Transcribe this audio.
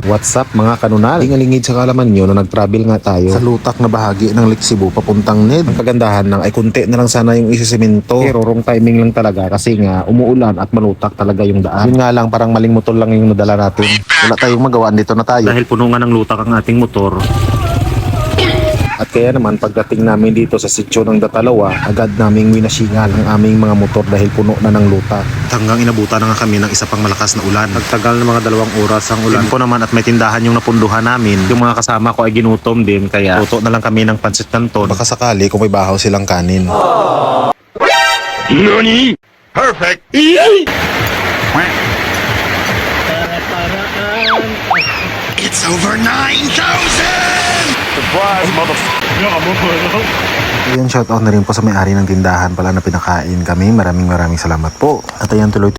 What's up mga kanunal? Lingalingid sa kalaman nyo na nag-travel nga tayo sa lutak na bahagi ng Lake Cebu papuntang Ned. Ang kagandahan ng ay kunti na lang sana yung isisemento. Pero wrong timing lang talaga kasi nga umuulan at malutak talaga yung daan. Yun nga lang parang maling motor lang yung nadala natin. Wala tayong magawaan, dito na tayo. Dahil puno nga ng lutak ang ating motor. At kaya naman pagdating namin dito sa sitio ng Datalawa, agad naming winasingal ang aming mga motor dahil puno na ng lutak. Hanggang inabutan na nga kami ng isa pang malakas na ulan. Nagtagal ng mga 2 oras ang ulan ko naman at may tindahan yung napunduhan namin. Yung mga kasama ko ay ginutom din kaya luto na lang kami ng pansit canton. Baka sakali kung may bahaw silang kanin. NANI? Perfect! It's over 9,000! Surprise, Ayun, shoutout na rin po sa may-ari ng tindahan pala na pinakain kami. Maraming salamat po. At ayan, tuloy